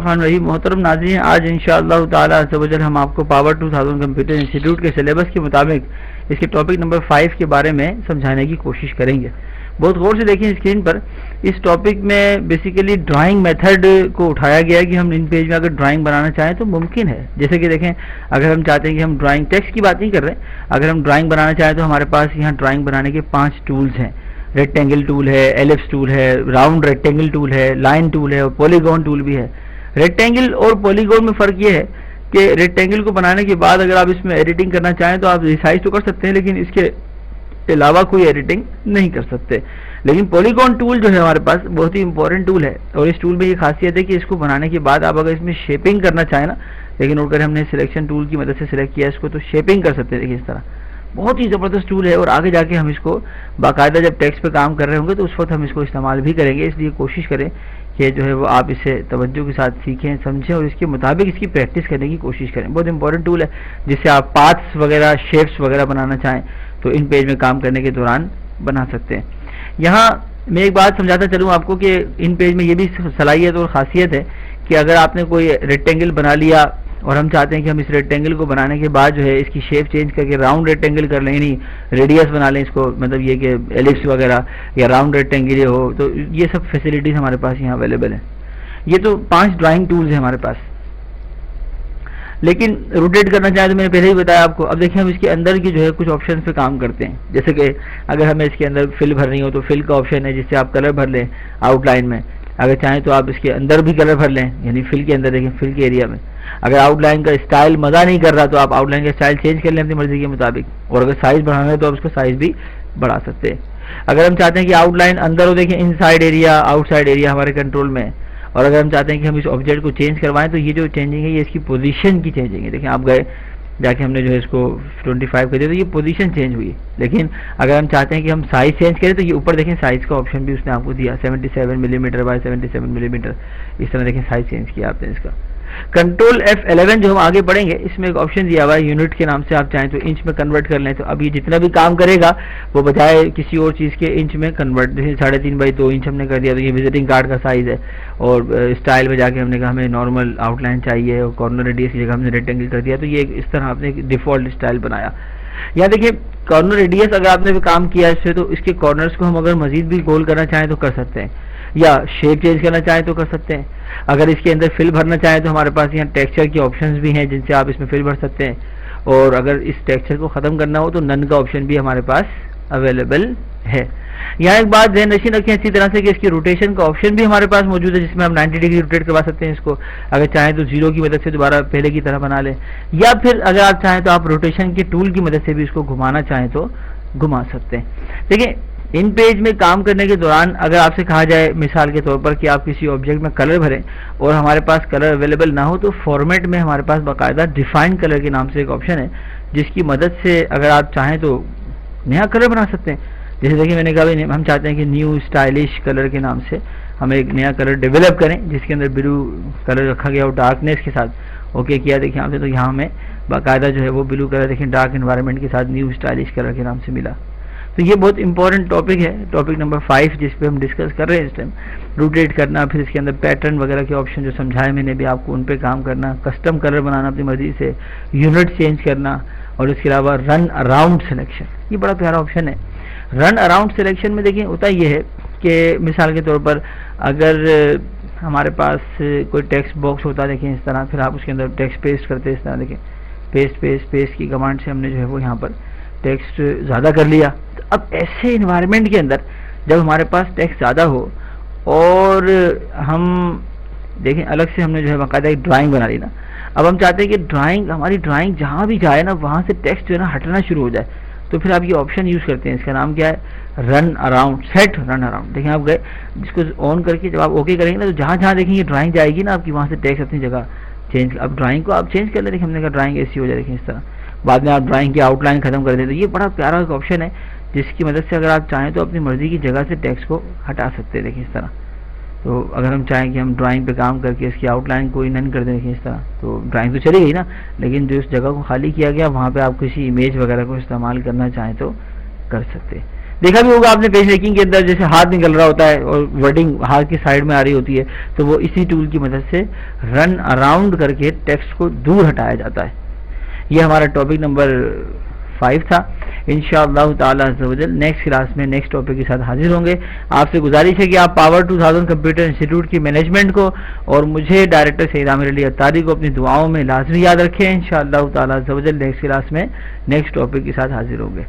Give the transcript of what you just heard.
خان رہی محترم ناظرین، آج انشاءاللہ تعالی عز و جل ہم آپ کو پاور 2000 کمپیوٹر انسٹیٹیوٹ کے سلیبس کے مطابق اس کے ٹاپک نمبر 5 کے بارے میں سمجھانے کی کوشش کریں گے. بہت غور سے دیکھیں اسکرین پر. اس ٹاپک میں بیسیکلی ڈرائنگ میتھڈ کو اٹھایا گیا ہے کہ ہم ان پیج میں اگر ڈرائنگ بنانا چاہیں تو ممکن ہے. جیسے کہ دیکھیں، اگر ہم چاہتے ہیں کہ ہم ڈرائنگ ٹیکسٹ کی بات نہیں کر رہے، اگر ہم ڈرائنگ بنانا چاہیں تو ہمارے پاس یہاں ڈرائنگ بنانے کے 5 ٹولز ہیں. ریکٹینگل ٹول ہے، ایلپس ٹول ہے، راؤنڈ ریکٹینگل ٹول ہے، لائن ٹول ہے اور پولیگون ٹول بھی ہے. ریکٹینگل اور پولیگون میں فرق یہ ہے کہ ریکٹینگل کو بنانے کے بعد اگر آپ اس میں ایڈیٹنگ کرنا چاہیں تو آپ ریسائز تو کر سکتے ہیں، لیکن اس کے علاوہ کوئی ایڈیٹنگ نہیں کر سکتے. لیکن پولیگون ٹول جو ہے ہمارے پاس بہت ہی امپورٹنٹ ٹول ہے، اور اس ٹول میں یہ خاصیت ہے کہ اس کو بنانے کے بعد آپ اگر اس میں شیپنگ کرنا چاہیں نا، لیکن اگر ہم نے سلیکشن ٹول کی مدد سے سلیکٹ کیا اس کو تو شیپنگ کر سکتے ہیں. دیکھیں اس طرح بہت ہی زبردست ٹول ہے، اور آگے جا کے ہم اس کو باقاعدہ جب ٹیکسٹ پہ کام کر رہے ہوں گے تو اس وقت ہم اس کو استعمال بھی کریں گے. اس لیے کوشش کریں کہ جو ہے وہ آپ اسے توجہ کے ساتھ سیکھیں، سمجھیں اور اس کے مطابق اس کی پریکٹس کرنے کی کوشش کریں. بہت امپورٹنٹ ٹول ہے جس سے آپ پاتھس وغیرہ، شیپس وغیرہ بنانا چاہیں تو ان پیج میں کام کرنے کے دوران بنا سکتے ہیں. یہاں میں ایک بات سمجھاتا چلوں آپ کو کہ ان پیج میں یہ بھی صلاحیت اور خاصیت ہے کہ اگر آپ نے کوئی ریکٹینگل بنا لیا اور ہم چاہتے ہیں کہ ہم اس ریکٹینگل کو بنانے کے بعد جو ہے اس کی شیپ چینج کر کے راؤنڈ ریکٹینگل کر لیں، یعنی ریڈیس بنا لیں اس کو، مطلب یہ کہ ایلپس وغیرہ یا راؤنڈ ریکٹینگل یہ ہو، تو یہ سب فیسلٹیز ہمارے پاس یہاں اویلیبل ہیں. یہ تو 5 ڈرائنگ ٹولز ہیں ہمارے پاس. لیکن روٹیٹ کرنا چاہیں تو میں نے پہلے ہی بتایا آپ کو. اب دیکھیں ہم اس کے اندر کی جو ہے کچھ آپشن پہ کام کرتے ہیں. جیسے کہ اگر ہمیں اس کے اندر فل بھرنی ہو تو فل کا آپشن ہے جس سے آپ کلر بھر لیں آؤٹ لائن میں. اگر چاہیں تو آپ اس کے اندر بھی کلر بھر لیں، یعنی فل کے اندر. دیکھیں فل کے ایریا میں اگر آؤٹ لائن کا اسٹائل مزہ نہیں کر رہا تو آپ آؤٹ لائن کا اسٹائل چینج کر لیں اپنی مرضی کے مطابق، اور اگر سائز بڑھانا ہے تو آپ اس کا سائز بھی بڑھا سکتے ہیں. اگر ہم چاہتے ہیں کہ آؤٹ لائن اندر ہو، دیکھیں inside area outside area ہمارے کنٹرول میں ہے. اور اگر ہم چاہتے ہیں کہ ہم اس آبجیکٹ کو چینج کروائیں تو یہ جو چینجنگ ہے یہ اس کی پوزیشن کی چینجنگ ہے. دیکھیں آپ گئے جا کے ہم نے جو ہے اس کو 25 کر دیا تو یہ پوزیشن چینج ہوئی. لیکن اگر ہم چاہتے ہیں کہ ہم سائز چینج کریں تو یہ اوپر دیکھیں سائز کا آپشن بھی اس نے آپ کو دیا، 77 ملی میٹر بائی 77 ملی میٹر. اس طرح دیکھیں سائز چینج کیا آپ نے اس کا. کنٹرول F11 جو ہم آگے پڑھیں گے اس میں ایک آپشن دیا ہوا ہے یونٹ کے نام سے، آپ چاہیں تو انچ میں کنورٹ کر لیں. تو اب یہ جتنا بھی کام کرے گا وہ بجائے کسی اور چیز کے انچ میں کنورٹ. جیسے 3.5 بائی 2 انچ ہم نے کر دیا تو یہ وزٹنگ کارڈ کا سائز ہے. اور اسٹائل میں جا کے ہم نے کہا ہمیں نارمل آؤٹ لائن چاہیے اور کارنر ریڈیس کی جگہ ہم نے ریکٹینگل کر دیا. تو یہ اس طرح آپ نے ڈیفالٹ اسٹائل بنایا. یہاں دیکھیں کارنر ریڈیس اگر آپ نے بھی کام کیا اس سے تو اس کے کارنرز کو ہم اگر مزید بھی گول کرنا چاہیں تو کر سکتے ہیں، یا شیپ چینج کرنا چاہیں تو کر سکتے ہیں. اگر اس کے اندر فل بھرنا چاہیں تو ہمارے پاس یہاں ٹیکسچر کے آپشنز بھی ہیں جن سے آپ اس میں فل بھر سکتے ہیں. اور اگر اس ٹیکسچر کو ختم کرنا ہو تو نن کا آپشن بھی ہمارے پاس اویلیبل ہے. یہاں ایک بات ذہن نشین رکھیں اسی طرح سے کہ اس کی روٹیشن کا آپشن بھی ہمارے پاس موجود ہے جس میں ہم 90 ڈگری روٹیٹ کروا سکتے ہیں اس کو. اگر چاہیں تو 0 کی مدد سے دوبارہ پہلے کی طرح بنا لیں، یا پھر اگر آپ چاہیں تو آپ روٹیشن کے ٹول کی مدد سے بھی اس کو گھمانا چاہیں تو گھما سکتے ہیں. دیکھیں ان پیج میں کام کرنے کے دوران اگر آپ سے کہا جائے مثال کے طور پر کہ آپ کسی آبجیکٹ میں کلر بھریں اور ہمارے پاس کلر اویلیبل نہ ہو تو فارمیٹ میں ہمارے پاس باقاعدہ ڈیفائن کلر کے نام سے ایک آپشن ہے جس کی مدد سے اگر آپ چاہیں تو نیا کلر بنا سکتے ہیں. جیسے دیکھیں میں نے کہا ہم چاہتے ہیں کہ نیو اسٹائلش کلر کے نام سے ہم ایک نیا کلر ڈیولپ کریں جس کے اندر بلو کلر رکھا گیا اور ڈارکنیس کے ساتھ اوکے کیا. دیکھیں آپ سے تو یہاں ہمیں باقاعدہ جو ہے وہ بلو کلر دیکھیں ڈارک انوائرمنٹ کے ساتھ نیو اسٹائلش کلر کے نام سے ملا. تو یہ بہت امپورٹنٹ ٹاپک ہے، ٹاپک نمبر 5 جس پہ ہم ڈسکس کر رہے ہیں اس ٹائم. روٹیٹ کرنا، پھر اس کے اندر پیٹرن وغیرہ کے آپشن جو سمجھائے میں نے بھی آپ کو ان پہ کام کرنا، کسٹم کلر بنانا اپنی مرضی سے، یونٹ چینج کرنا، اور اس کے علاوہ رن اراؤنڈ سلیکشن. یہ بڑا پیارا آپشن ہے. رن اراؤنڈ سلیکشن میں دیکھیں ہوتا یہ ہے کہ مثال کے طور پر اگر ہمارے پاس کوئی ٹیکسٹ باکس ہوتا ہے دیکھیں اس طرح، پھر آپ اس کے اندر ٹیکسٹ پیسٹ کرتے ہیں اس طرح. دیکھیں پیسٹ کی کمانڈ سے ہم نے جو ہے وہ یہاں پر ٹیکسٹ زیادہ کر لیا. اب ایسے انوائرمنٹ کے اندر جب ہمارے پاس ٹیکسٹ زیادہ ہو اور ہم دیکھیں الگ سے ہم نے جو ہے باقاعدہ ایک ڈرائنگ بنا لی نا. اب ہم چاہتے ہیں کہ ہماری ڈرائنگ جہاں بھی جائے نا وہاں سے ٹیکسٹ جو ہے نا ہٹنا شروع ہو جائے. تو پھر آپ یہ آپشن یوز کرتے ہیں، اس کا نام کیا ہے؟ Run around. Set run around. دیکھیں آپ گئے جس کو آن کر کے جب آپ اوکے کریں گے نا تو جہاں جہاں دیکھیں یہ ڈرائنگ جائے گی نا آپ کی وہاں سے ٹیکسٹ اپنی جگہ چینج. اب ڈرائنگ کو آپ چینج کر لیں. دیکھیں ہم نے کہا ڈرائنگ ایسی ہو جائے دیکھیں اس طرح. بعد میں آپ ڈرائنگ کی آؤٹ لائن ختم کر دیں. تو یہ بڑا پیارا ایک آپشن ہے جس کی مدد سے اگر آپ چاہیں تو اپنی مرضی کی جگہ سے ٹیکسٹ کو ہٹا سکتے ہیں. دیکھیں اس طرح. تو اگر ہم چاہیں کہ ہم ڈرائنگ پہ کام کر کے اس کی آؤٹ لائن کوئی نن کر دیں دیکھیں اس طرح تو ڈرائنگ تو چلی گئی نا، لیکن جو اس جگہ کو خالی کیا گیا وہاں پہ آپ کسی امیج وغیرہ کو استعمال کرنا چاہیں تو کر سکتے ہیں. دیکھا بھی ہوگا آپ نے پیج میکنگ کے اندر جیسے ہاتھ نکل رہا ہوتا ہے اور ورڈنگ ہاتھ کی سائڈ میں آ رہی ہوتی ہے، تو وہ اسی ٹول کی مدد سے رن اراؤنڈ کر کے ٹیکسٹ کو دور ہٹایا جاتا ہے۔ یہ ہمارا ٹاپک نمبر 5 تھا۔ انشاءاللہ تعالی عز و جل نیکسٹ کلاس میں نیکسٹ ٹاپک کے ساتھ حاضر ہوں گے۔ آپ سے گزارش ہے کہ آپ پاور 2000 کمپیوٹر انسٹیٹیوٹ کی مینجمنٹ کو اور مجھے ڈائریکٹر سید عامر علی اتاری کو اپنی دعاؤں میں لازمی یاد رکھیں۔ انشاءاللہ تعالی عز و جل نیکسٹ کلاس میں نیکسٹ ٹاپک کے ساتھ حاضر ہوں گے۔